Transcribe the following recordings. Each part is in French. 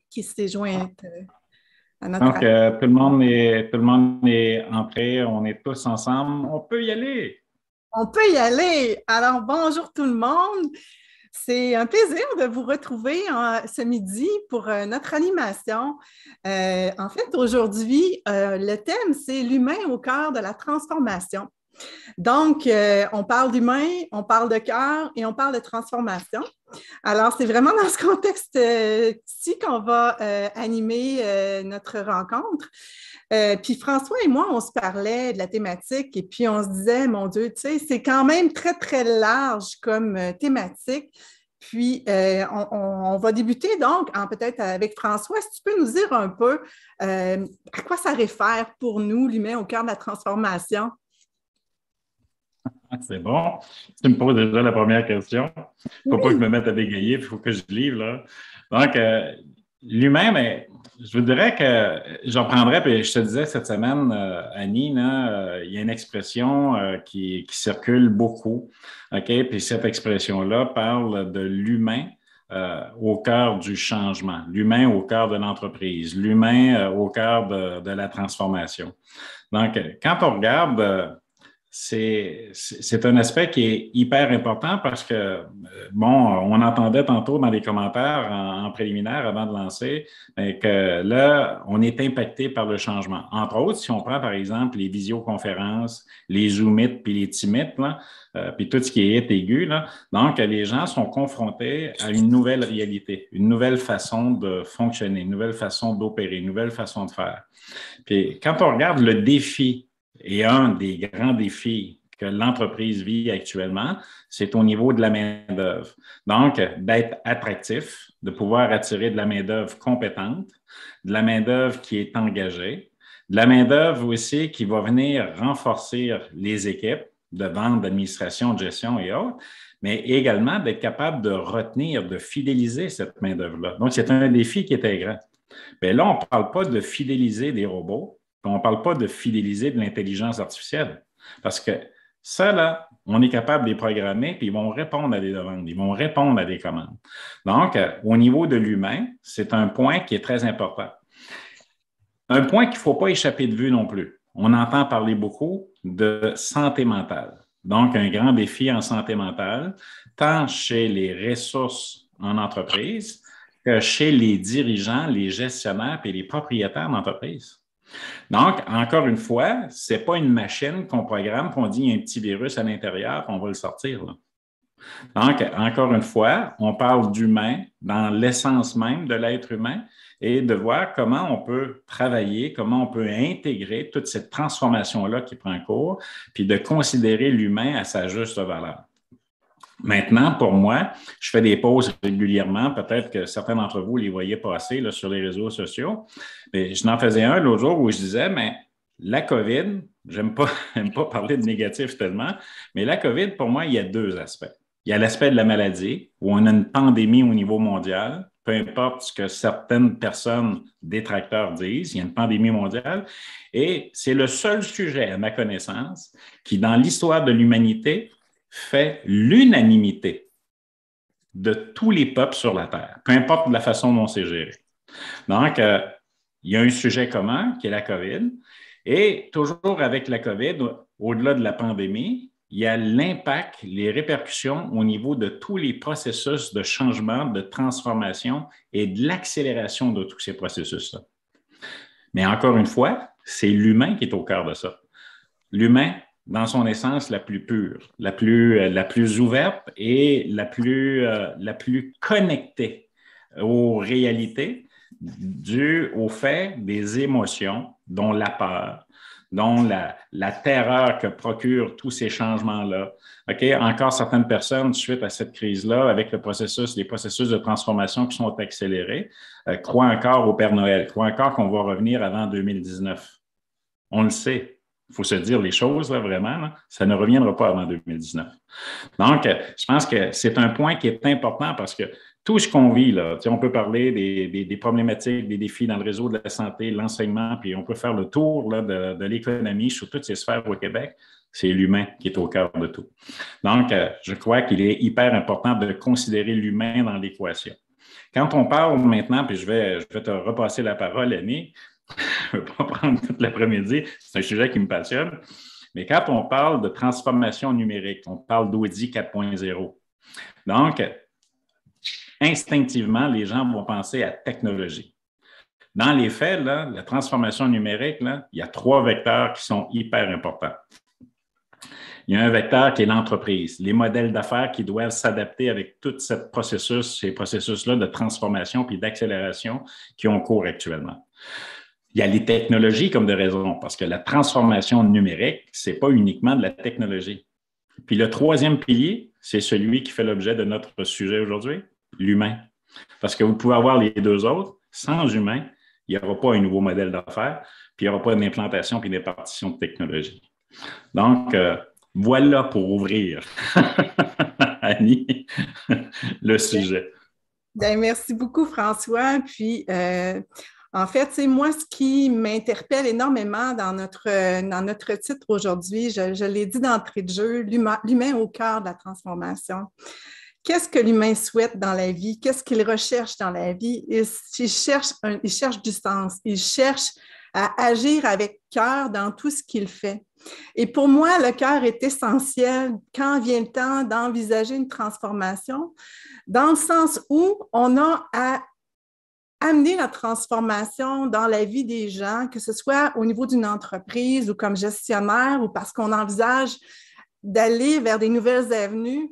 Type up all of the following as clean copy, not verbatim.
qui s'est jointe à notre Donc, appel. tout le monde est entré, on est tous ensemble, on peut y aller. On peut y aller. Alors, bonjour tout le monde. C'est un plaisir de vous retrouver ce midi pour notre animation. En fait, aujourd'hui, le thème, c'est l'humain au cœur de la transformation. Donc, on parle d'humain, on parle de cœur et on parle de transformation. Alors, c'est vraiment dans ce contexte-ci qu'on va animer notre rencontre. Puis François et moi, on se parlait de la thématique et puis on se disait, mon Dieu, tu sais, c'est quand même très, très large comme thématique. Puis, on va débuter donc peut-être avec François. Si tu peux nous dire un peu à quoi ça réfère pour nous, l'humain au cœur de la transformation? C'est bon. Tu me poses déjà la première question. Il ne faut pas que je Oui. me mette à bégayer, il faut que je livre, là. Donc, l'humain, mais je vous dirais que j'en prendrais, puis je te disais cette semaine, Annie, là, il y a une expression qui circule beaucoup, OK? Puis cette expression-là parle de l'humain au cœur du changement, l'humain au cœur de l'entreprise, l'humain au cœur de la transformation. Donc, quand on regarde c'est un aspect qui est hyper important parce que, bon, on entendait tantôt dans les commentaires en préliminaire avant de lancer que là, on est impacté par le changement. Entre autres, si on prend par exemple les visioconférences, les Zoom Meet puis les Team Meet, là, puis tout ce qui est aigu, là, donc les gens sont confrontés à une nouvelle réalité, une nouvelle façon de fonctionner, une nouvelle façon d'opérer, une nouvelle façon de faire. Puis quand on regarde le défi, et un des grands défis que l'entreprise vit actuellement, c'est au niveau de la main-d'œuvre. Donc, d'être attractif, de pouvoir attirer de la main-d'œuvre compétente, de la main-d'œuvre qui est engagée, de la main-d'œuvre aussi qui va venir renforcer les équipes de vente, d'administration, de gestion et autres, mais également d'être capable de retenir, de fidéliser cette main-d'œuvre-là. Donc, c'est un défi qui est très grand. Mais là, on ne parle pas de fidéliser des robots, on ne parle pas de fidéliser de l'intelligence artificielle. Parce que ça, là, on est capable de les programmer, puis ils vont répondre à des demandes, ils vont répondre à des commandes. Donc, au niveau de l'humain, c'est un point qui est très important. Un point qu'il ne faut pas échapper de vue non plus. On entend parler beaucoup de santé mentale. Donc, un grand défi en santé mentale, tant chez les ressources en entreprise que chez les dirigeants, les gestionnaires et les propriétaires d'entreprise. Donc, encore une fois, ce n'est pas une machine qu'on programme, qu'on dit il y a un petit virus à l'intérieur, on va le sortir. Là. Donc, encore une fois, on parle d'humain dans l'essence même de l'être humain et de voir comment on peut travailler, comment on peut intégrer toute cette transformation-là qui prend cours, puis de considérer l'humain à sa juste valeur. Maintenant, pour moi, je fais des pauses régulièrement. Peut-être que certains d'entre vous les voyaient passer là, sur les réseaux sociaux. Mais je n'en faisais un l'autre jour où je disais, mais la COVID, j'aime pas, j'aime pas parler de négatif tellement, mais la COVID, pour moi, il y a deux aspects. Il y a l'aspect de la maladie, où on a une pandémie au niveau mondial, peu importe ce que certaines personnes détracteurs disent, il y a une pandémie mondiale, et c'est le seul sujet, à ma connaissance, qui, dans l'histoire de l'humanité, fait l'unanimité de tous les peuples sur la Terre, peu importe la façon dont c'est géré. Donc, il y a un sujet commun qui est la COVID. Et toujours avec la COVID, au-delà de la pandémie, il y a l'impact, les répercussions au niveau de tous les processus de changement, de transformation et de l'accélération de tous ces processus-là. Mais encore une fois, c'est l'humain qui est au cœur de ça. L'humain, dans son essence la plus pure, la plus ouverte et la plus connectée aux réalités, dû au fait des émotions, dont la peur, dont la terreur que procurent tous ces changements-là. Okay? Encore certaines personnes, suite à cette crise-là, avec les processus de transformation qui sont accélérés, croient encore au Père Noël, croient encore qu'on va revenir avant 2019. On le sait. Il faut se dire les choses, là, vraiment, là, ça ne reviendra pas avant 2019. Donc, je pense que c'est un point qui est important parce que tout ce qu'on vit, là, on peut parler des problématiques, des défis dans le réseau de la santé, l'enseignement, puis on peut faire le tour là, de l'économie sur toutes ces sphères au Québec. C'est l'humain qui est au cœur de tout. Donc, je crois qu'il est hyper important de considérer l'humain dans l'équation. Quand on parle maintenant, puis je vais te repasser la parole, Annie, je ne vais pas prendre toute l'après-midi, c'est un sujet qui me passionne, mais quand on parle de transformation numérique, on parle d'Audi 4.0. Donc, instinctivement, les gens vont penser à technologie. Dans les faits, là, la transformation numérique, là, il y a 3 vecteurs qui sont hyper importants. Il y a un vecteur qui est l'entreprise, les modèles d'affaires qui doivent s'adapter avec tout ces processus-là de transformation puis d'accélération qui ont cours actuellement. Il y a les technologies comme de raison, parce que la transformation numérique, ce n'est pas uniquement de la technologie. Puis le 3e pilier, c'est celui qui fait l'objet de notre sujet aujourd'hui, l'humain. Parce que vous pouvez avoir les 2 autres, sans humain, il n'y aura pas un nouveau modèle d'affaires, puis il n'y aura pas d'implantation puis d'impartition de technologie. Donc, voilà pour ouvrir, Annie, le sujet. Bien, merci beaucoup, François. Puis, en fait, c'est moi, ce qui m'interpelle énormément dans notre titre aujourd'hui, je l'ai dit d'entrée de jeu, l'humain au cœur de la transformation. Qu'est-ce que l'humain souhaite dans la vie? Qu'est-ce qu'il recherche dans la vie? Il cherche du sens. Il cherche à agir avec cœur dans tout ce qu'il fait. Et pour moi, le cœur est essentiel quand vient le temps d'envisager une transformation, dans le sens où on a à amener la transformation dans la vie des gens, que ce soit au niveau d'une entreprise ou comme gestionnaire ou parce qu'on envisage d'aller vers des nouvelles avenues.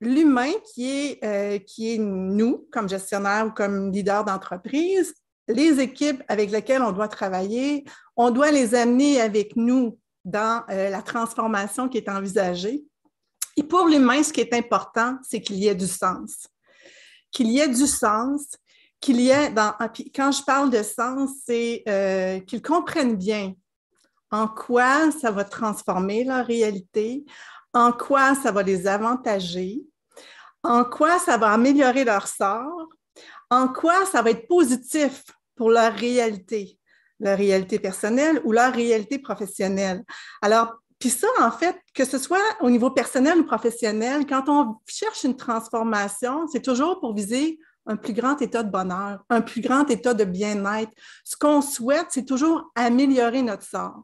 L'humain qui est nous, comme gestionnaire ou comme leader d'entreprise, les équipes avec lesquelles on doit travailler, on doit les amener avec nous dans la transformation qui est envisagée. Et pour l'humain, ce qui est important, c'est qu'il y ait du sens. Qu'il y ait du sens, qu'il y ait quand je parle de sens, c'est qu'ils comprennent bien en quoi ça va transformer leur réalité, en quoi ça va les avantager, en quoi ça va améliorer leur sort, en quoi ça va être positif pour leur réalité personnelle ou leur réalité professionnelle. Alors, puis ça, en fait, que ce soit au niveau personnel ou professionnel, quand on cherche une transformation, c'est toujours pour viser un plus grand état de bonheur, un plus grand état de bien-être. Ce qu'on souhaite, c'est toujours améliorer notre sort.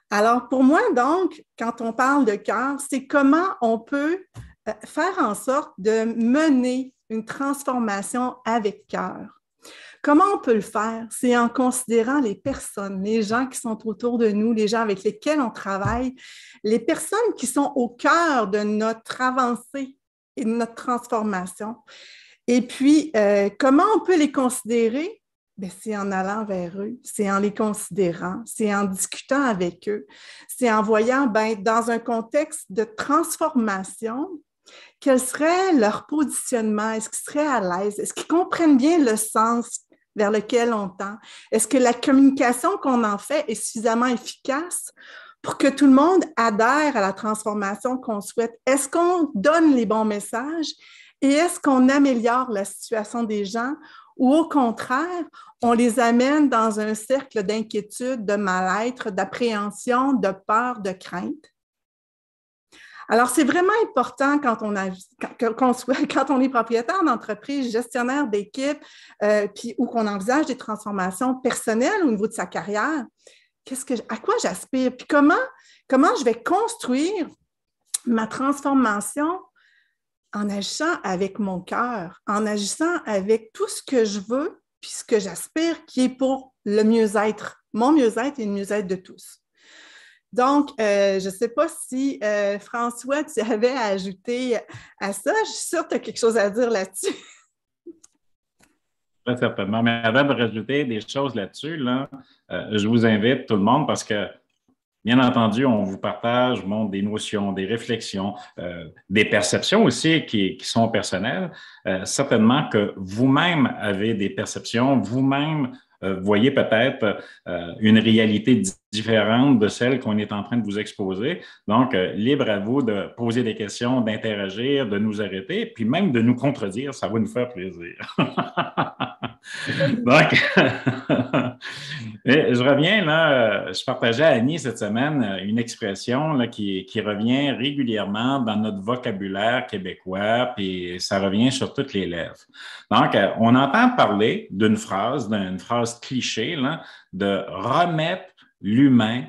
Alors, pour moi, donc, quand on parle de cœur, c'est comment on peut faire en sorte de mener une transformation avec cœur. Comment on peut le faire? C'est en considérant les personnes, les gens qui sont autour de nous, les gens avec lesquels on travaille, les personnes qui sont au cœur de notre avancée et de notre transformation. Et puis, comment on peut les considérer? Bien, c'est en allant vers eux, c'est en les considérant, c'est en discutant avec eux, c'est en voyant, dans un contexte de transformation, quel serait leur positionnement? Est-ce qu'ils seraient à l'aise? Est-ce qu'ils comprennent bien le sens vers lequel on tend? Est-ce que la communication qu'on en fait est suffisamment efficace pour que tout le monde adhère à la transformation qu'on souhaite? Est-ce qu'on donne les bons messages et est-ce qu'on améliore la situation des gens ou au contraire, on les amène dans un cercle d'inquiétude, de mal-être, d'appréhension, de peur, de crainte? Alors, c'est vraiment important quand on est propriétaire d'entreprise, gestionnaire d'équipe, ou qu'on envisage des transformations personnelles au niveau de sa carrière. À quoi j'aspire? Puis comment je vais construire ma transformation en agissant avec mon cœur, en agissant avec tout ce que je veux, puis ce que j'aspire qui est pour le mieux-être, mon mieux-être et le mieux-être de tous. Donc, je ne sais pas si, François, tu avais à ajouter à ça. Je suis sûre que tu as quelque chose à dire là-dessus. Très certainement. Mais avant de rajouter des choses là-dessus, je vous invite tout le monde parce que, bien entendu, on vous partage, montre des notions, des réflexions, des perceptions aussi qui sont personnelles. Certainement que vous-même avez des perceptions, vous-même voyez peut-être une réalité différente de celle qu'on est en train de vous exposer. Donc, libre à vous de poser des questions, d'interagir, de nous arrêter, puis même de nous contredire, ça va nous faire plaisir. Donc, Et je reviens là, je partageais à Annie cette semaine une expression là, qui revient régulièrement dans notre vocabulaire québécois, puis ça revient sur toutes les lèvres. Donc, on entend parler d'une phrase cliché, là, de remettre l'humain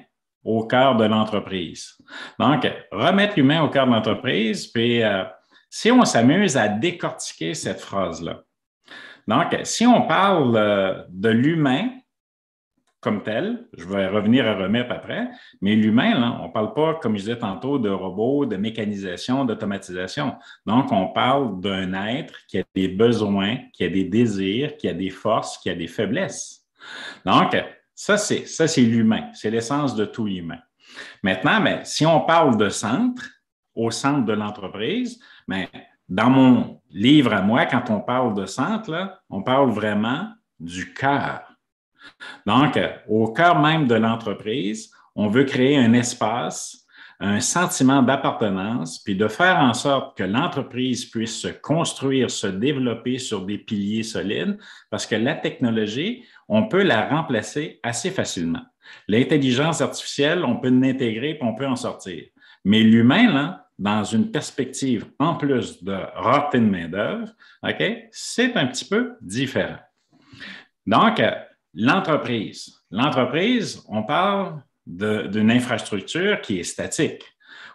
au cœur de l'entreprise. Donc, remettre l'humain au cœur de l'entreprise, puis si on s'amuse à décortiquer cette phrase-là. Donc, si on parle de l'humain, comme tel. Je vais revenir à remettre après. Mais l'humain, là, on ne parle pas, comme je disais tantôt, de robots, de mécanisation, d'automatisation. Donc, on parle d'un être qui a des besoins, qui a des désirs, qui a des forces, qui a des faiblesses. Donc, ça, c'est l'humain. C'est l'essence de tout humain. Maintenant, bien, si on parle de centre, au centre de l'entreprise, bien, dans mon livre à moi, quand on parle de centre, là, on parle vraiment du cœur. Donc, au cœur même de l'entreprise, on veut créer un espace, un sentiment d'appartenance, puis de faire en sorte que l'entreprise puisse se construire, se développer sur des piliers solides, parce que la technologie, on peut la remplacer assez facilement. L'intelligence artificielle, on peut l'intégrer, puis on peut en sortir. Mais l'humain, là, dans une perspective en plus de rareté de main-d'œuvre, OK, c'est un petit peu différent. Donc, l'entreprise, on parle d'une infrastructure qui est statique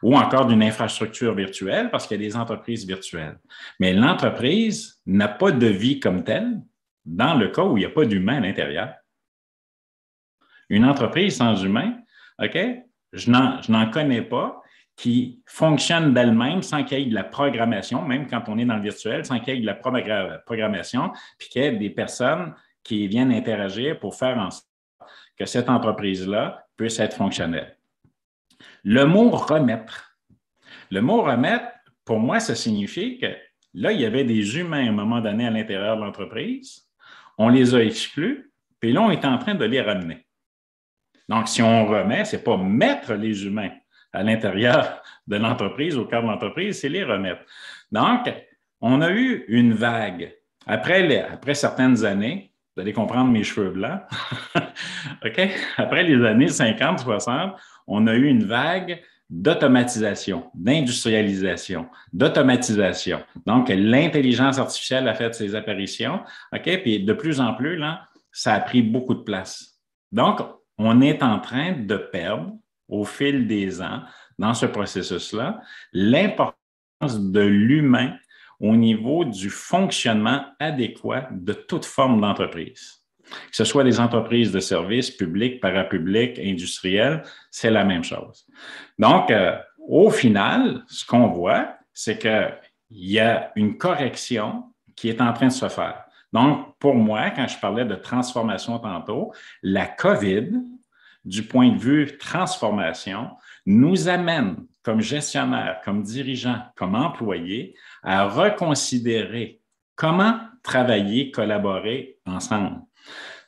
ou encore d'une infrastructure virtuelle parce qu'il y a des entreprises virtuelles. Mais l'entreprise n'a pas de vie comme telle dans le cas où il n'y a pas d'humain à l'intérieur. Une entreprise sans humain, OK, je n'en connais pas qui fonctionne d'elle-même sans qu'il y ait de la programmation, même quand on est dans le virtuel, sans qu'il y ait de la programmation, puis qu'il y ait des personnes qui viennent interagir pour faire en sorte que cette entreprise-là puisse être fonctionnelle. Le mot remettre. Le mot remettre, pour moi, ça signifie que là, il y avait des humains à un moment donné à l'intérieur de l'entreprise. On les a exclus, puis là, on est en train de les ramener. Donc, si on remet, ce n'est pas mettre les humains à l'intérieur de l'entreprise, au cœur de l'entreprise, c'est les remettre. Donc, on a eu une vague. Après certaines années, vous allez comprendre mes cheveux blancs, OK? Après les années 50, 60, on a eu une vague d'automatisation, d'industrialisation, d'automatisation. Donc, l'intelligence artificielle a fait ses apparitions, OK? Puis de plus en plus, là, ça a pris beaucoup de place. Donc, on est en train de perdre au fil des ans, dans ce processus-là, l'importance de l'humain au niveau du fonctionnement adéquat de toute forme d'entreprise. Que ce soit des entreprises de services publics, parapublics, industriels, c'est la même chose. Donc, au final, ce qu'on voit, c'est qu'il y a une correction qui est en train de se faire. Donc, pour moi, quand je parlais de transformation tantôt, la COVID, du point de vue transformation, nous amène comme gestionnaire, comme dirigeant, comme employé, à reconsidérer comment travailler, collaborer ensemble.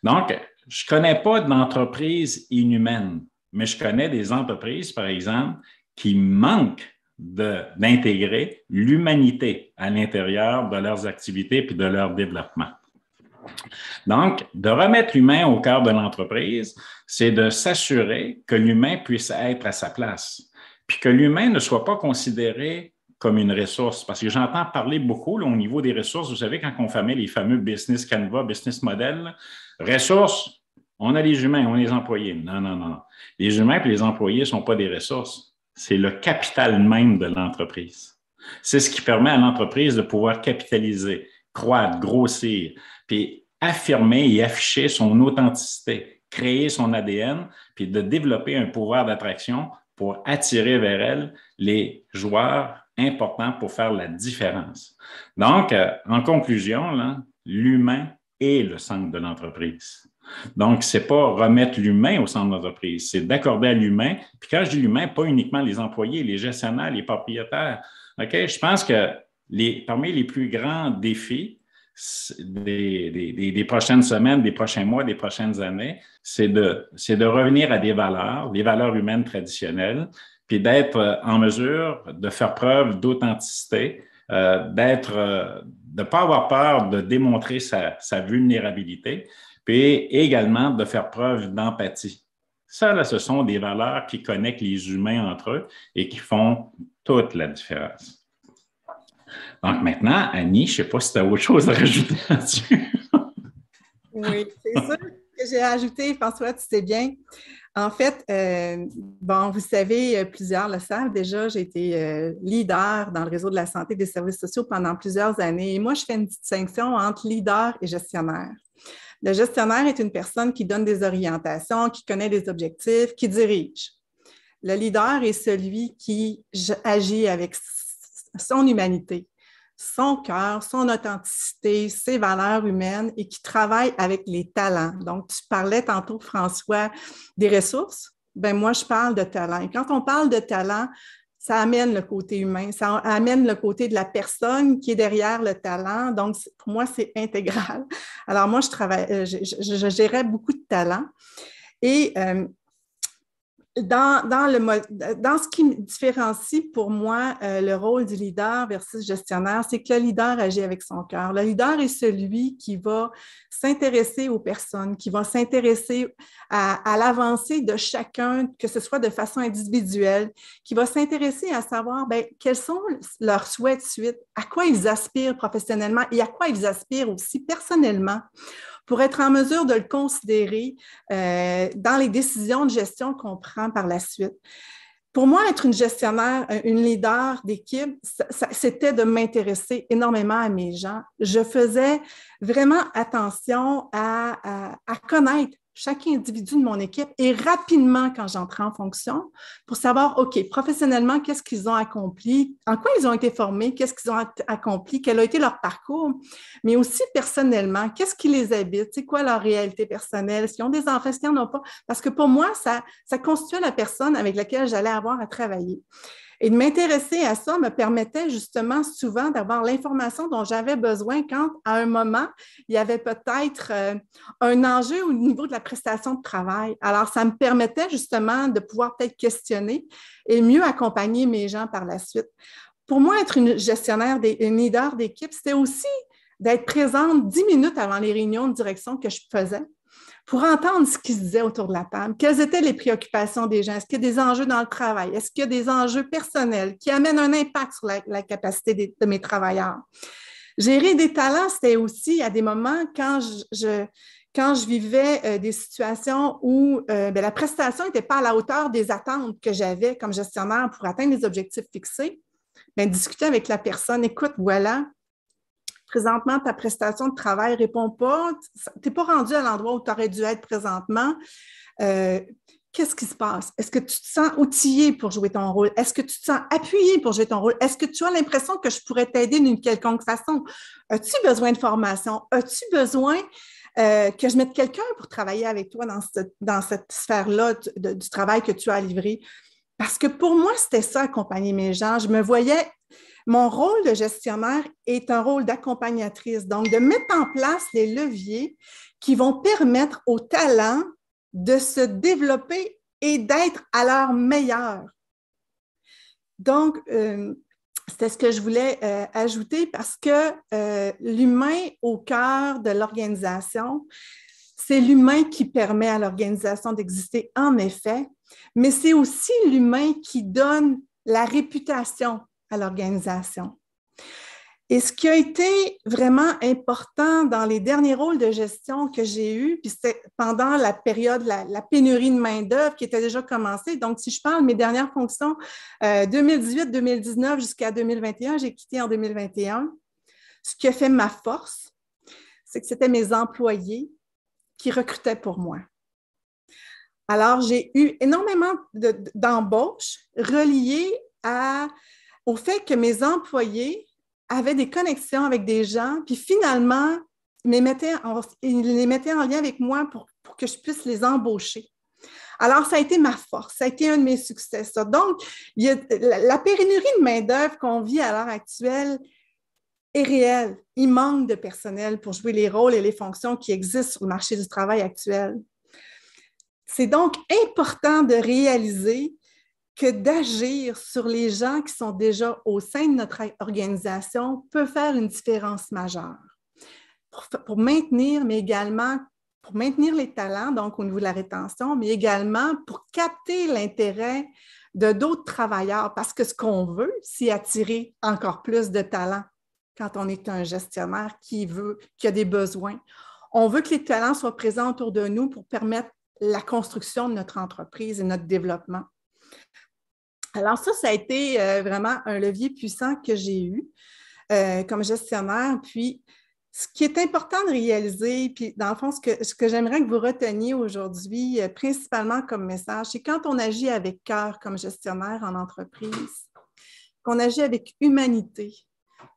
Donc, je ne connais pas d'entreprise inhumaine, mais je connais des entreprises, par exemple, qui manquent d'intégrer l'humanité à l'intérieur de leurs activités et de leur développement. Donc, de remettre l'humain au cœur de l'entreprise, c'est de s'assurer que l'humain puisse être à sa place, puis que l'humain ne soit pas considéré comme une ressource. Parce que j'entends parler beaucoup là, au niveau des ressources. Vous savez, quand on fait les fameux business Canva, business model, ressources, on a les humains, on a les employés. Non, non, non. Les humains et les employés ne sont pas des ressources. C'est le capital même de l'entreprise. C'est ce qui permet à l'entreprise de pouvoir capitaliser, croître, grossir, puis affirmer et afficher son authenticité, créer son ADN, puis de développer un pouvoir d'attraction pour attirer vers elle les joueurs importants pour faire la différence. Donc, en conclusion, là, l'humain est le centre de l'entreprise. Donc, ce n'est pas remettre l'humain au centre de l'entreprise, c'est d'accorder à l'humain. Puis quand je dis l'humain, pas uniquement les employés, les gestionnaires, les propriétaires. OK? Je pense que parmi les plus grands défis des prochaines semaines, des prochains mois, des prochaines années, c'est de revenir à des valeurs, les valeurs humaines traditionnelles, puis d'être en mesure de faire preuve d'authenticité, d'être ne pas avoir peur de démontrer sa vulnérabilité, puis également de faire preuve d'empathie. Ça, là, ce sont des valeurs qui connectent les humains entre eux et qui font toute la différence. Donc maintenant, Annie, je ne sais pas si tu as autre chose à rajouter là-dessus. Oui, c'est sûr que j'ai ajouté, François, tu sais bien. En fait, bon, vous savez, plusieurs le savent déjà, j'ai été leader dans le réseau de la santé et des services sociaux pendant plusieurs années. Et moi, je fais une distinction entre leader et gestionnaire. Le gestionnaire est une personne qui donne des orientations, qui connaît des objectifs, qui dirige. Le leader est celui qui agit avec son humanité, son cœur, son authenticité, ses valeurs humaines et qui travaille avec les talents. Donc, tu parlais tantôt, François, des ressources. Ben moi, je parle de talent. Et quand on parle de talent, ça amène le côté humain, ça amène le côté de la personne qui est derrière le talent. Donc, pour moi, c'est intégral. Alors, moi, je gérais beaucoup de talents. Et dans ce qui me différencie pour moi le rôle du leader versus gestionnaire, c'est que le leader agit avec son cœur. Le leader est celui qui va s'intéresser aux personnes, qui va s'intéresser à l'avancée de chacun, que ce soit de façon individuelle, qui va s'intéresser à savoir quels sont leurs souhaits de suite, à quoi ils aspirent professionnellement et à quoi ils aspirent aussi personnellement, pour être en mesure de le considérer dans les décisions de gestion qu'on prend par la suite. Pour moi, être une gestionnaire, une leader d'équipe, c'était de m'intéresser énormément à mes gens. Je faisais vraiment attention à connaître chaque individu de mon équipe et rapidement quand j'entrais en fonction pour savoir, OK, professionnellement, qu'est-ce qu'ils ont accompli, en quoi ils ont été formés, qu'est-ce qu'ils ont accompli, quel a été leur parcours, mais aussi personnellement, qu'est-ce qui les habite, c'est quoi leur réalité personnelle, est-ce qu'ils ont des enfants, est-ce qu'ils n'en ont pas, parce que pour moi, ça constituait la personne avec laquelle j'allais avoir à travailler. Et de m'intéresser à ça me permettait justement souvent d'avoir l'information dont j'avais besoin quand, à un moment, il y avait peut-être un enjeu au niveau de la prestation de travail. Alors, ça me permettait justement de pouvoir peut-être questionner et mieux accompagner mes gens par la suite. Pour moi, être une gestionnaire, une leader d'équipe, c'était aussi d'être présente 10 minutes avant les réunions de direction que je faisais, pour entendre ce qui se disait autour de la table. Quelles étaient les préoccupations des gens? Est-ce qu'il y a des enjeux dans le travail? Est-ce qu'il y a des enjeux personnels qui amènent un impact sur la capacité de mes travailleurs? Gérer des talents, c'était aussi à des moments quand je vivais des situations où la prestation n'était pas à la hauteur des attentes que j'avais comme gestionnaire pour atteindre les objectifs fixés, discuter avec la personne, écoute, voilà, présentement, ta prestation de travail ne répond pas, tu n'es pas rendu à l'endroit où tu aurais dû être présentement. Qu'est-ce qui se passe? Est-ce que tu te sens outillé pour jouer ton rôle? Est-ce que tu te sens appuyé pour jouer ton rôle? Est-ce que tu as l'impression que je pourrais t'aider d'une quelconque façon? As-tu besoin de formation? As-tu besoin que je mette quelqu'un pour travailler avec toi dans cette sphère-là du travail que tu as livré? Parce que pour moi, c'était ça, accompagner mes gens. Je me voyais. Mon rôle de gestionnaire est un rôle d'accompagnatrice, donc de mettre en place les leviers qui vont permettre aux talents de se développer et d'être à leur meilleur. Donc, c'était ce que je voulais ajouter parce que l'humain au cœur de l'organisation, c'est l'humain qui permet à l'organisation d'exister en effet, mais c'est aussi l'humain qui donne la réputation à l'organisation. Et ce qui a été vraiment important dans les derniers rôles de gestion que j'ai eus, puis c'était pendant la période, la pénurie de main-d'œuvre qui était déjà commencée. Donc, si je parle de mes dernières fonctions, 2018-2019 jusqu'à 2021, j'ai quitté en 2021. Ce qui a fait ma force, c'est que c'était mes employés qui recrutaient pour moi. Alors, j'ai eu énormément d'embauches reliées au fait que mes employés avaient des connexions avec des gens, puis finalement, ils les mettaient en lien avec moi pour que je puisse les embaucher. Alors, ça a été ma force, ça a été un de mes succès, ça. Donc, la pénurie de main-d'œuvre qu'on vit à l'heure actuelle est réelle. Il manque de personnel pour jouer les rôles et les fonctions qui existent sur le marché du travail actuel. C'est donc important de réaliser que d'agir sur les gens qui sont déjà au sein de notre organisation peut faire une différence majeure pour maintenir, mais également pour maintenir les talents, donc au niveau de la rétention, mais également pour capter l'intérêt de d'autres travailleurs, parce que ce qu'on veut, c'est attirer encore plus de talents quand on est un gestionnaire qui a des besoins. On veut que les talents soient présents autour de nous pour permettre la construction de notre entreprise et notre développement. Alors ça a été vraiment un levier puissant que j'ai eu comme gestionnaire. Puis, ce qui est important de réaliser, puis dans le fond, ce que j'aimerais que vous reteniez aujourd'hui, principalement comme message, c'est quand on agit avec cœur comme gestionnaire en entreprise, qu'on agit avec humanité,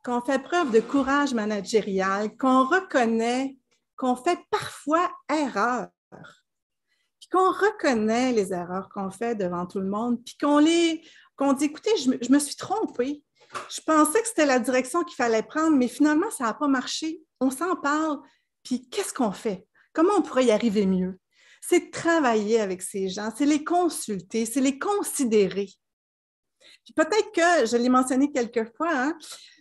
qu'on fait preuve de courage managérial, qu'on reconnaît qu'on fait parfois erreur, puis qu'on reconnaît les erreurs qu'on fait devant tout le monde, puis qu'on dit, écoutez, je me suis trompée. Je pensais que c'était la direction qu'il fallait prendre, mais finalement, ça n'a pas marché. On s'en parle, puis qu'est-ce qu'on fait? Comment on pourrait y arriver mieux? C'est de travailler avec ces gens, c'est les consulter, c'est les considérer. Puis peut-être que, je l'ai mentionné quelques fois, hein,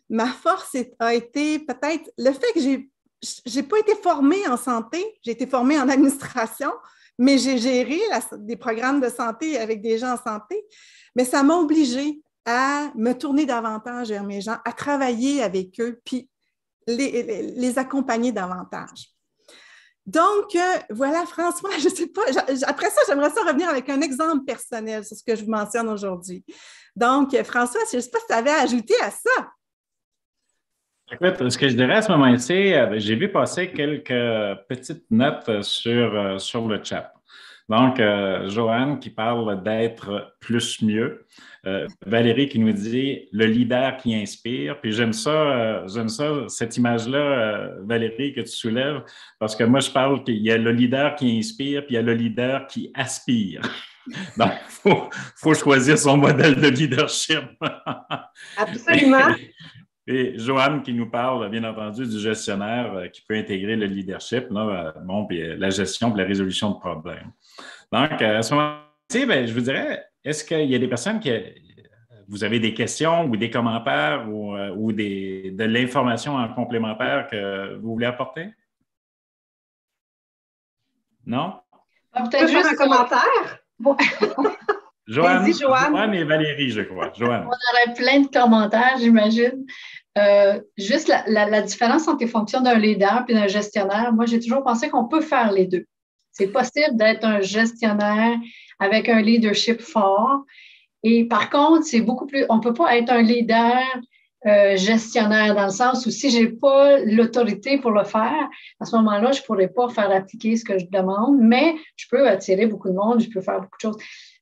ma force a été peut-être le fait que j'ai pas été formée en santé, j'ai été formée en administration, mais j'ai géré des programmes de santé avec des gens en santé, mais ça m'a obligée à me tourner davantage vers mes gens, à travailler avec eux, puis les accompagner davantage. Donc, voilà, François, je ne sais pas, après ça, j'aimerais ça revenir avec un exemple personnel sur ce que je vous mentionne aujourd'hui. Donc, François, je ne sais pas si tu avais ajouté à ça. Écoute, ce que je dirais à ce moment-ci, j'ai vu passer quelques petites notes sur le chat. Donc, Joanne qui parle d'être plus mieux. Valérie qui nous dit le leader qui inspire. Puis j'aime ça, cette image-là, Valérie, que tu soulèves, parce que moi, je parle qu'il y a le leader qui inspire, puis il y a le leader qui aspire. Donc, il faut choisir son modèle de leadership. Absolument. Et Joanne qui nous parle, bien entendu, du gestionnaire qui peut intégrer le leadership, là, puis la gestion et la résolution de problèmes. Donc, à ce moment-ci, je vous dirais, est-ce qu'il y a des personnes vous avez des questions ou des commentaires ou de l'information en complémentaire que vous voulez apporter? Non? Peut-être juste un commentaire. Bon. Joanne et Valérie, je crois. Joanne. On aurait plein de commentaires, j'imagine. Juste la différence entre les fonctions d'un leader et d'un gestionnaire, moi, j'ai toujours pensé qu'on peut faire les deux. C'est possible d'être un gestionnaire avec un leadership fort. Et par contre, c'est beaucoup plus. On ne peut pas être un leader gestionnaire dans le sens où si je n'ai pas l'autorité pour le faire, à ce moment-là, je ne pourrais pas faire appliquer ce que je demande, mais je peux attirer beaucoup de monde, je peux faire beaucoup de choses.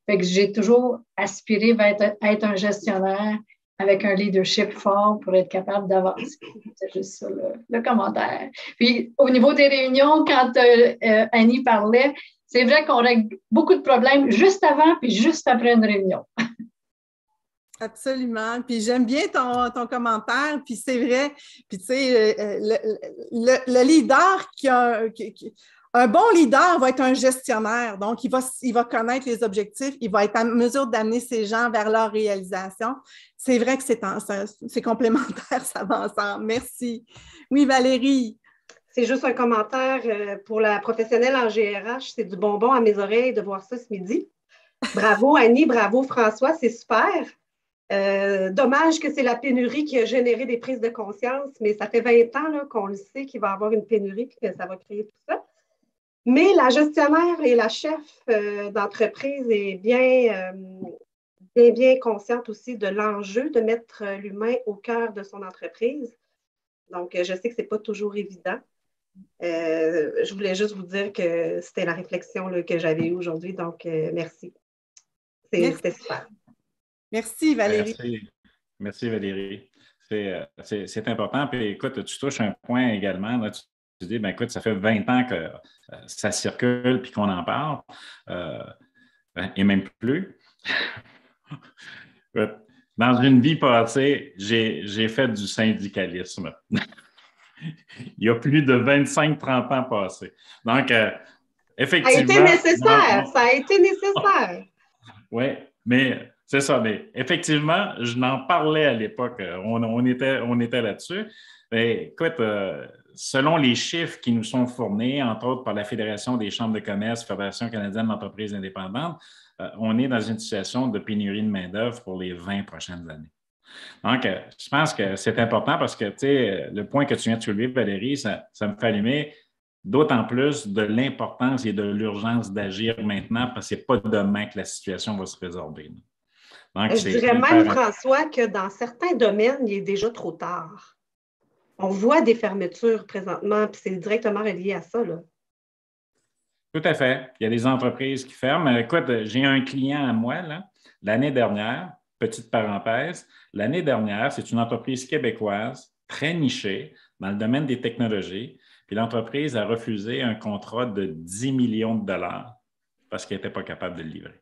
Fait que j'ai toujours aspiré à être un gestionnaire avec un leadership fort pour être capable d'avancer. C'est juste ça le commentaire. Puis, au niveau des réunions, quand Annie parlait, c'est vrai qu'on règle beaucoup de problèmes juste avant puis juste après une réunion. Absolument. Puis j'aime bien ton commentaire. Puis c'est vrai. Puis tu sais, le leader un bon leader va être un gestionnaire, donc il va connaître les objectifs, il va être en mesure d'amener ces gens vers leur réalisation. C'est vrai que c'est complémentaire, ça va ensemble. Merci. Oui, Valérie. C'est juste un commentaire pour la professionnelle en GRH. C'est du bonbon à mes oreilles de voir ça ce midi. Bravo Annie, bravo François, c'est super. Dommage que c'est la pénurie qui a généré des prises de conscience, mais ça fait 20 ans là, qu'on le sait qu'il va y avoir une pénurie et que ça va créer tout ça. Mais la gestionnaire et la chef d'entreprise est bien consciente aussi de l'enjeu de mettre l'humain au cœur de son entreprise. Donc, je sais que ce n'est pas toujours évident. Je voulais juste vous dire que c'était la réflexion là, que j'avais eue aujourd'hui. Donc, merci. C'était super. Merci, Valérie. Merci Valérie. C'est important. Puis écoute, tu touches un point également. Là, tu dis, ben écoute, ça fait 20 ans que ça circule puis qu'on en parle, et même plus. Dans une vie passée, j'ai fait du syndicalisme. Il y a plus de 25-30 ans passés. Donc, effectivement... Ça a été nécessaire. Oui, mais C'est ça, mais effectivement, je n'en parlais à l'époque. On était là-dessus. Mais écoute, selon les chiffres qui nous sont fournis, entre autres par la Fédération des chambres de commerce, Fédération canadienne d'entreprises indépendantes, on est dans une situation de pénurie de main-d'œuvre pour les 20 prochaines années. Donc, je pense que c'est important parce que, tu sais, le point que tu viens de soulever, Valérie, ça me fait allumer d'autant plus de l'importance et de l'urgence d'agir maintenant parce que ce n'est pas demain que la situation va se résorber. Donc, je dirais même, François, que dans certains domaines, il est déjà trop tard. On voit des fermetures présentement, puis c'est directement relié à ça, là. Tout à fait. Il y a des entreprises qui ferment. Écoute, j'ai un client à moi, là, l'année dernière, petite parenthèse, l'année dernière, c'est une entreprise québécoise très nichée dans le domaine des technologies. Puis l'entreprise a refusé un contrat de 10 millions de dollars parce qu'elle n'était pas capable de le livrer.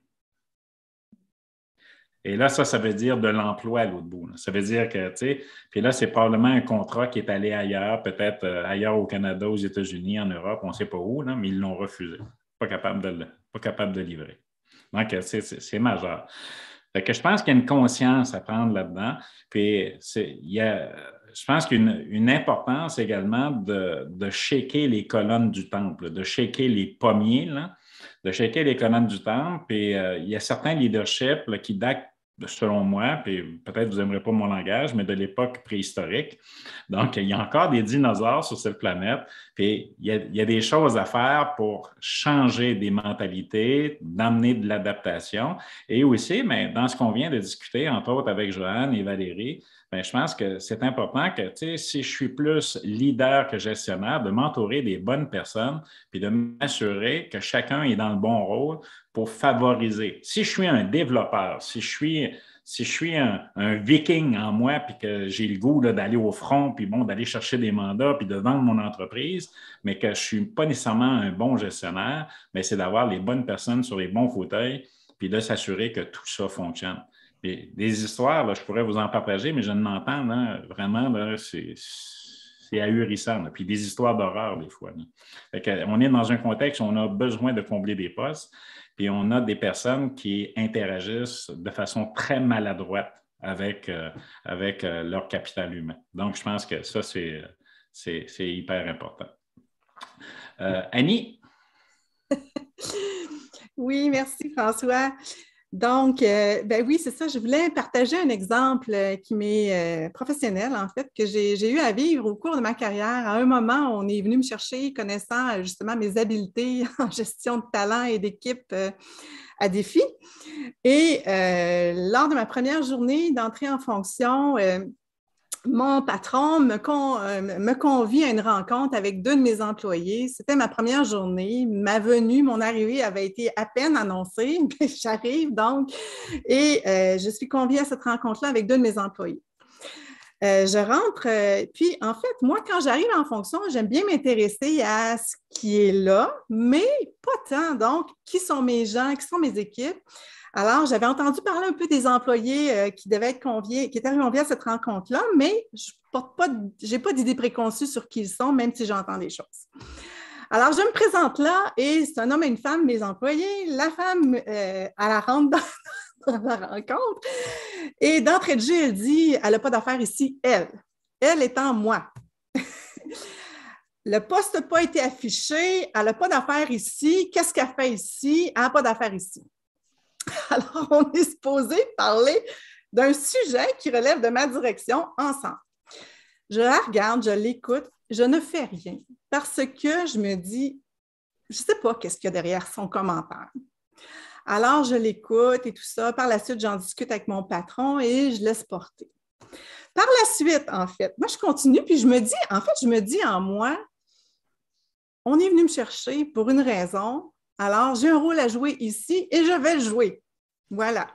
Et là, ça veut dire de l'emploi à l'autre bout. Ça veut dire que, tu sais, puis là, c'est probablement un contrat qui est allé ailleurs, peut-être ailleurs au Canada, aux États-Unis, en Europe, on ne sait pas où, là, mais ils l'ont refusé. Pas capable de livrer. Donc, c'est majeur. Fait que je pense qu'il y a une conscience à prendre là-dedans. Puis, je pense qu'il y a une importance également de shaker les colonnes du temple, de shaker les pommiers, là, de shaker les colonnes du temple. Puis, il y a certains leaderships là, qui datent, selon moi, puis peut-être vous n'aimerez pas mon langage, mais de l'époque préhistorique. Donc, il y a encore des dinosaures sur cette planète, puis il y a des choses à faire pour changer des mentalités, d'amener de l'adaptation. Et aussi, mais dans ce qu'on vient de discuter, entre autres avec Joanne et Valérie, bien, je pense que c'est important que, tu sais, si je suis plus leader que gestionnaire, de m'entourer des bonnes personnes, puis de m'assurer que chacun est dans le bon rôle pour favoriser. Si je suis un développeur, si je suis un viking en moi, puis que j'ai le goût là, d'aller au front, puis bon, d'aller chercher des mandats, puis de vendre mon entreprise, mais que je ne suis pas nécessairement un bon gestionnaire, mais c'est d'avoir les bonnes personnes sur les bons fauteuils, puis de s'assurer que tout ça fonctionne. Puis, des histoires, là, je pourrais vous en partager, mais je n'entends là, vraiment, là, c'est ahurissant. Là. Puis des histoires d'horreur, des fois. On est dans un contexte où on a besoin de combler des postes, puis on a des personnes qui interagissent de façon très maladroite avec leur capital humain. Donc, je pense que ça, c'est hyper important. Annie? Oui, merci François. Donc, ben oui, c'est ça. Je voulais partager un exemple qui m'est professionnel, en fait, que j'ai eu à vivre au cours de ma carrière. À un moment, on est venu me chercher, connaissant justement mes habiletés en gestion de talent et d'équipe à défi. Et lors de ma première journée d'entrée en fonction, mon patron me convie à une rencontre avec deux de mes employés. C'était ma première journée. Ma venue, mon arrivée avait été à peine annoncée. J'arrive donc et je suis conviée à cette rencontre-là avec deux de mes employés. Je rentre, puis en fait, moi, quand j'arrive en fonction, j'aime bien m'intéresser à ce qui est là, mais pas tant. Donc, qui sont mes gens, qui sont mes équipes? Alors, j'avais entendu parler un peu des employés qui devaient être conviés, qui étaient conviés à cette rencontre-là, mais je n'ai pas d'idée préconçue sur qui ils sont, même si j'entends des choses. Alors, je me présente là et c'est un homme et une femme, mes employés. La femme, elle rentre dans la rencontre et d'entrée de jeu, elle dit, elle n'a pas d'affaires ici, elle. Elle étant moi. Le poste n'a pas été affiché, elle n'a pas d'affaires ici. Qu'est-ce qu'elle fait ici? Elle n'a pas d'affaires ici. Alors, on est supposé parler d'un sujet qui relève de ma direction ensemble. Je la regarde, je l'écoute, je ne fais rien parce que je me dis, je ne sais pas qu'est-ce qu'il y a derrière son commentaire. Alors, je l'écoute et tout ça. Par la suite, j'en discute avec mon patron et je laisse porter. Par la suite, en fait, moi, je continue puis je me dis en moi, on est venu me chercher pour une raison. Alors, j'ai un rôle à jouer ici et je vais le jouer. Voilà.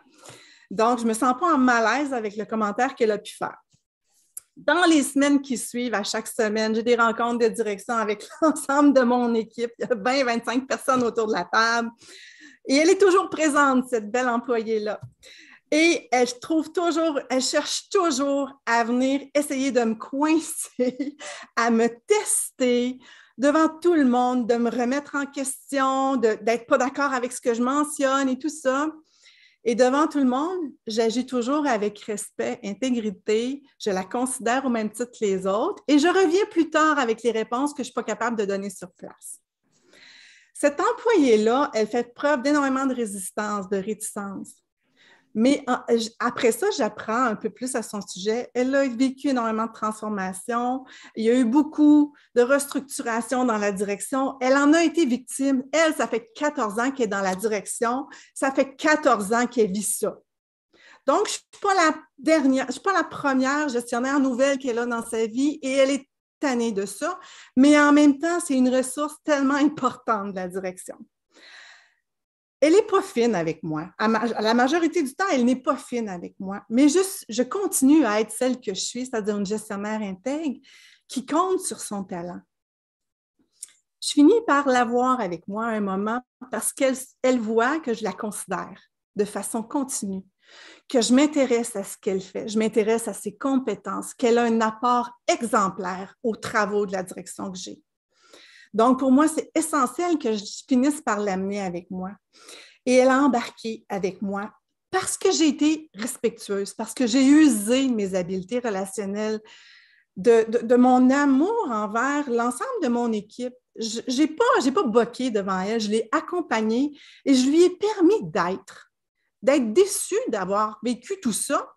Donc, je ne me sens pas en malaise avec le commentaire qu'elle a pu faire. Dans les semaines qui suivent, à chaque semaine, j'ai des rencontres de direction avec l'ensemble de mon équipe. Il y a 20-25 personnes autour de la table. Et elle est toujours présente, cette belle employée-là. Et elle cherche toujours à venir essayer de me coincer, à me tester devant tout le monde, de me remettre en question, d'être pas d'accord avec ce que je mentionne et tout ça. Et devant tout le monde, j'agis toujours avec respect, intégrité. Je la considère au même titre que les autres et je reviens plus tard avec les réponses que je ne suis pas capable de donner sur place. Cette employée-là, elle fait preuve d'énormément de résistance, de réticence. Mais après ça, j'apprends un peu plus à son sujet. Elle a vécu énormément de transformations. Il y a eu beaucoup de restructuration dans la direction. Elle en a été victime. Elle, ça fait 14 ans qu'elle est dans la direction. Ça fait 14 ans qu'elle vit ça. Donc, je ne suis pas la première gestionnaire nouvelle qu'elle a dans sa vie et elle est tannée de ça. Mais en même temps, c'est une ressource tellement importante de la direction. Elle n'est pas fine avec moi. La majorité du temps, elle n'est pas fine avec moi. Mais je continue à être celle que je suis, c'est-à-dire une gestionnaire intègre qui compte sur son talent. Je finis par l'avoir avec moi à un moment parce qu'elle voit que je la considère de façon continue, que je m'intéresse à ce qu'elle fait, je m'intéresse à ses compétences, qu'elle a un apport exemplaire aux travaux de la direction que j'ai. Donc, pour moi, c'est essentiel que je finisse par l'amener avec moi. Et elle a embarqué avec moi parce que j'ai été respectueuse, parce que j'ai usé mes habiletés relationnelles, de mon amour envers l'ensemble de mon équipe. Je n'ai pas boqué devant elle, je l'ai accompagnée et je lui ai permis d'être déçue d'avoir vécu tout ça,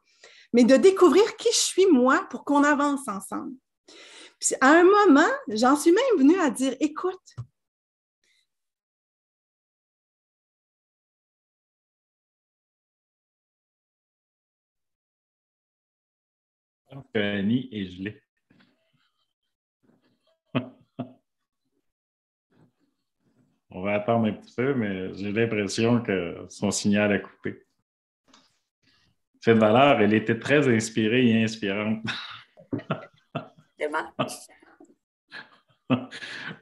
mais de découvrir qui je suis moi pour qu'on avance ensemble. Puis à un moment, j'en suis même venue à dire, écoute, Annie est gelée. On va attendre un petit peu, mais j'ai l'impression que son signal a coupé. Cette valeur, elle était très inspirée et inspirante.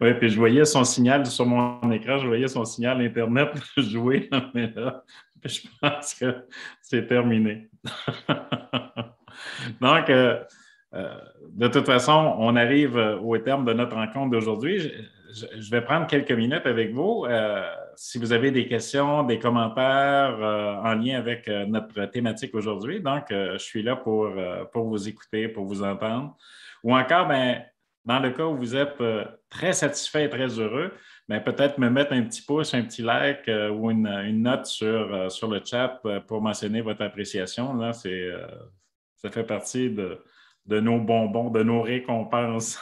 Oui, puis je voyais son signal sur mon écran, je voyais son signal Internet jouer, mais là, je pense que c'est terminé. Donc, de toute façon, on arrive au terme de notre rencontre d'aujourd'hui. Je vais prendre quelques minutes avec vous. Si vous avez des questions, des commentaires en lien avec notre thématique aujourd'hui, donc je suis là pour vous écouter, pour vous entendre. Ou encore, bien, dans le cas où vous êtes très satisfait et très heureux, bien, peut-être me mettre un petit pouce, un petit like ou une note sur le chat pour mentionner votre appréciation. Là, ça fait partie de nos bonbons, de nos récompenses.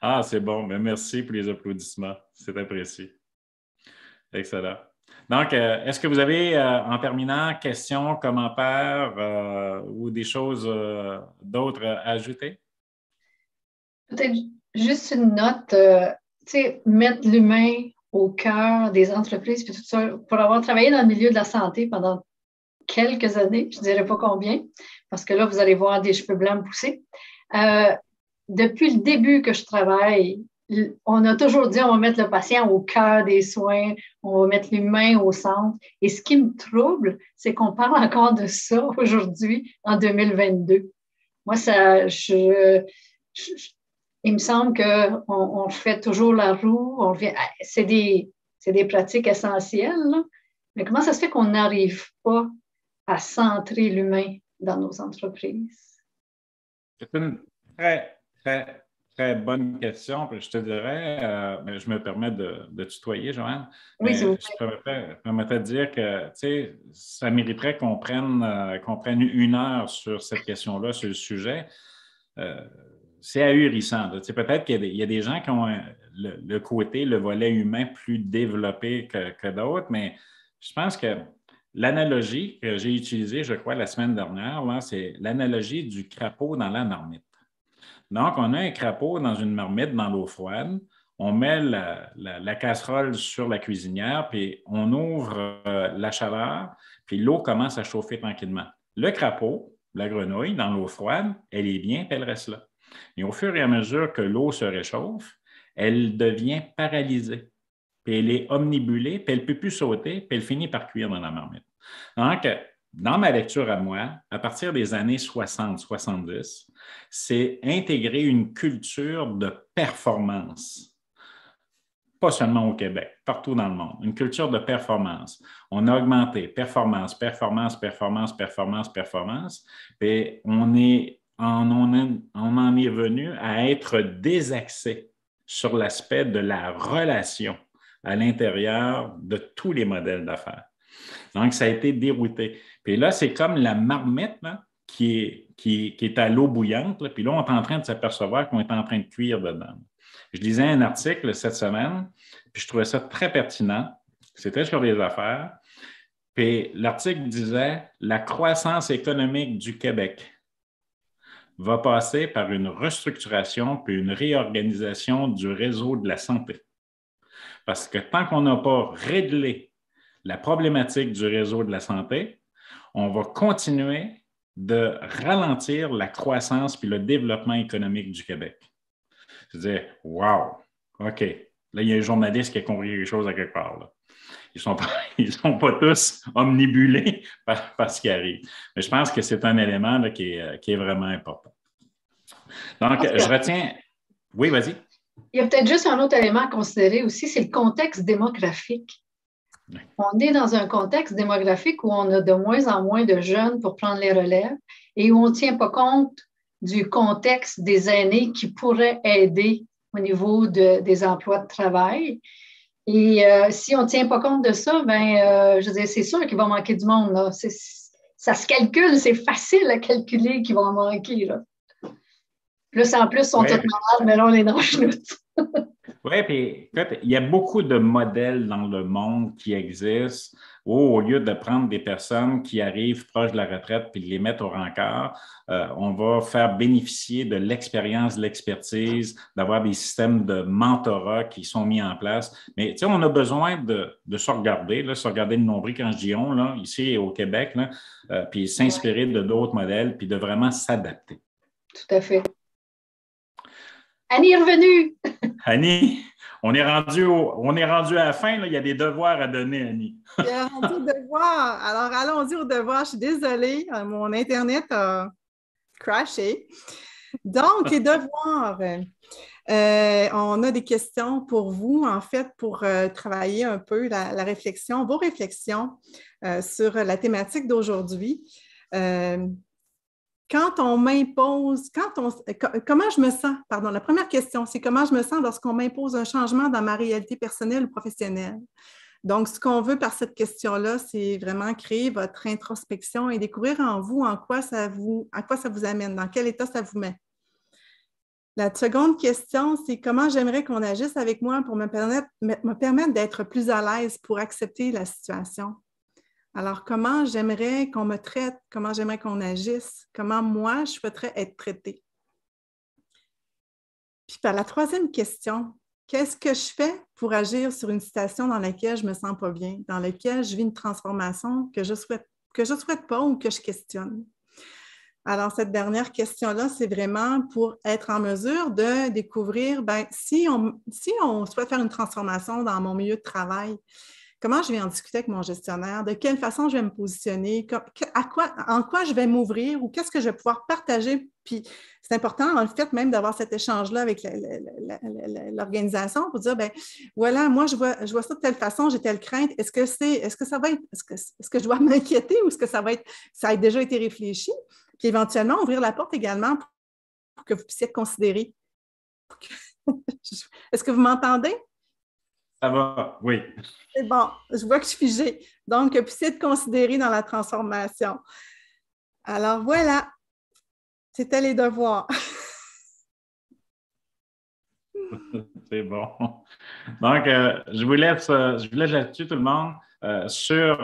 Ah, c'est bon. Bien, merci pour les applaudissements. C'est apprécié. Excellent. Donc, est-ce que vous avez, en terminant, questions, commentaires ou des choses d'autres à ajouter? Peut-être juste une note, tu sais, mettre l'humain au cœur des entreprises, puis tout ça, pour avoir travaillé dans le milieu de la santé pendant quelques années, je ne dirais pas combien, parce que là, vous allez voir des cheveux blancs pousser. Depuis le début que je travaille, on a toujours dit on va mettre le patient au cœur des soins, on va mettre l'humain au centre. Et ce qui me trouble, c'est qu'on parle encore de ça aujourd'hui, en 2022. Moi, il me semble qu'on fait toujours la roue, c'est des pratiques essentielles, là. Mais comment ça se fait qu'on n'arrive pas à centrer l'humain dans nos entreprises? C'est une très, très, très bonne question. Je te dirais, mais je me permets de tutoyer, Joanne. Oui, c'est je permettrais de dire que ça mériterait qu'on prenne 1 heure sur cette question-là, sur le sujet. C'est ahurissant. Peut-être qu'il y a des gens qui ont le côté, le volet humain plus développé que d'autres, mais je pense que l'analogie que j'ai utilisée, je crois, la semaine dernière, là, c'est l'analogie du crapaud dans la marmite. Donc, on a un crapaud dans une marmite dans l'eau froide. On met la casserole sur la cuisinière, puis on ouvre la chaleur, puis l'eau commence à chauffer tranquillement. Le crapaud, la grenouille, dans l'eau froide, elle est bien, puis elle reste là. Et au fur et à mesure que l'eau se réchauffe, elle devient paralysée. Puis elle est omnibulée, puis elle ne peut plus sauter, puis elle finit par cuire dans la marmite. Donc, dans ma lecture à moi, à partir des années 60-70, c'est intégrer une culture de performance. pas seulement au Québec, partout dans le monde, une culture de performance. On a augmenté performance, performance, performance, performance, performance, et on en est venu à être désaxé sur l'aspect de la relation à l'intérieur de tous les modèles d'affaires. Donc, ça a été dérouté. Puis là, c'est comme la marmite là, qui est à l'eau bouillante, là, puis là, on est en train de s'apercevoir qu'on est en train de cuire dedans. Je lisais un article cette semaine, puis je trouvais ça très pertinent. C'était sur les affaires. Puis l'article disait « La croissance économique du Québec va passer par une restructuration puis une réorganisation du réseau de la santé. » Parce que tant qu'on n'a pas réglé la problématique du réseau de la santé, on va continuer de ralentir la croissance puis le développement économique du Québec. Je disais, wow, OK. Là, il y a un journaliste qui a compris quelque chose à quelque part. Là. Ils sont pas tous omnibulés par ce qui arrive. Mais je pense que c'est un élément là, qui est vraiment important. Donc, je retiens... Oui, vas-y. Il y a peut-être juste un autre élément à considérer aussi, c'est le contexte démographique. Oui. On est dans un contexte démographique où on a de moins en moins de jeunes pour prendre les relèves et où on ne tient pas compte du contexte des aînés qui pourraient aider au niveau des emplois de travail. Et si on ne tient pas compte de ça, je veux dire, c'est sûr qu'il va manquer du monde. Là. Ça se calcule, c'est facile à calculer qu'il va en manquer. Là. Plus en plus, ils sont tous malades, mais là, on les danchenoute. Oui, puis écoute, il y a beaucoup de modèles dans le monde qui existent où, au lieu de prendre des personnes qui arrivent proches de la retraite puis de les mettre au rencard, on va faire bénéficier de l'expérience, de l'expertise, d'avoir des systèmes de mentorat qui sont mis en place. Mais tu sais, on a besoin de se regarder le nombril quand je dis on, là, ici au Québec, là, puis s'inspirer de d'autres modèles puis de vraiment s'adapter. Tout à fait. Annie est revenue. Annie, on est rendu à la fin. Là. Il y a des devoirs à donner, Annie. Il y a rendu devoirs. Alors, allons-y aux devoirs. Je suis désolée, mon Internet a crashé. Donc, les devoirs. On a des questions pour vous, en fait, pour travailler un peu la réflexion, vos réflexions sur la thématique d'aujourd'hui. Quand on m'impose, comment je me sens, pardon, la première question, c'est comment je me sens lorsqu'on m'impose un changement dans ma réalité personnelle ou professionnelle. Donc, ce qu'on veut par cette question-là, c'est vraiment créer votre introspection et découvrir en vous à quoi ça vous amène, dans quel état ça vous met. La seconde question, c'est comment j'aimerais qu'on agisse avec moi pour me permettre d'être plus à l'aise pour accepter la situation. Alors, comment j'aimerais qu'on me traite, comment j'aimerais qu'on agisse, comment moi, je souhaiterais être traitée. Puis, par la troisième question, qu'est-ce que je fais pour agir sur une situation dans laquelle je ne me sens pas bien, dans laquelle je vis une transformation que je souhaite pas ou que je questionne? Alors, cette dernière question-là, c'est vraiment pour être en mesure de découvrir, si on souhaite faire une transformation dans mon milieu de travail, comment je vais en discuter avec mon gestionnaire, de quelle façon je vais me positionner, en quoi je vais m'ouvrir ou qu'est-ce que je vais pouvoir partager. Puis c'est important, en fait, même d'avoir cet échange-là avec l'organisation pour dire, voilà, moi, je vois ça de telle façon, j'ai telle crainte. Est-ce que je dois m'inquiéter ou est-ce que ça a déjà été réfléchi? Puis éventuellement, ouvrir la porte également pour que vous puissiez être considéré. Est-ce que vous m'entendez? Ça va, oui. C'est bon, je vois que je suis figée. Donc, que vous puissiez être considéré dans la transformation. Alors, voilà, c'était les devoirs. C'est bon. Donc, je vous laisse là-dessus, tout le monde. Sur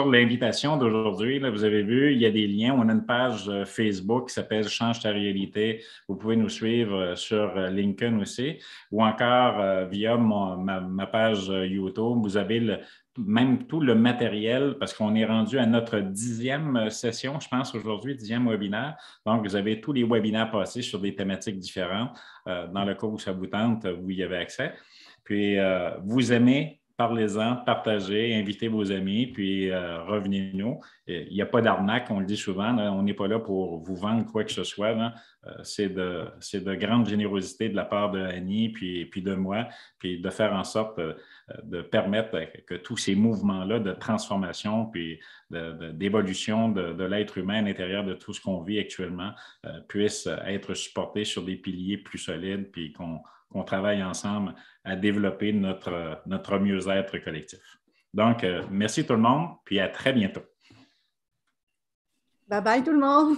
l'invitation d'aujourd'hui, vous avez vu, il y a des liens. On a une page Facebook qui s'appelle « Change ta réalité ». Vous pouvez nous suivre sur LinkedIn aussi ou encore via ma page YouTube. Vous avez même tout le matériel parce qu'on est rendu à notre 10e session, je pense, aujourd'hui, 10e webinaire. Donc, vous avez tous les webinaires passés sur des thématiques différentes. Dans le cas où ça vous tente, vous y avez accès. Puis, vous aimez parlez-en, partagez, invitez vos amis, puis revenez-nous. Il n'y a pas d'arnaque, on le dit souvent, là, on n'est pas là pour vous vendre quoi que ce soit. C'est de grande générosité de la part de Annie, puis de moi, puis de faire en sorte de permettre que tous ces mouvements-là de transformation, puis d'évolution de l'être humain à l'intérieur de tout ce qu'on vit actuellement puissent être supportés sur des piliers plus solides, puis qu'on travaille ensemble à développer notre mieux-être collectif. Donc, merci tout le monde, puis à très bientôt. Bye bye tout le monde!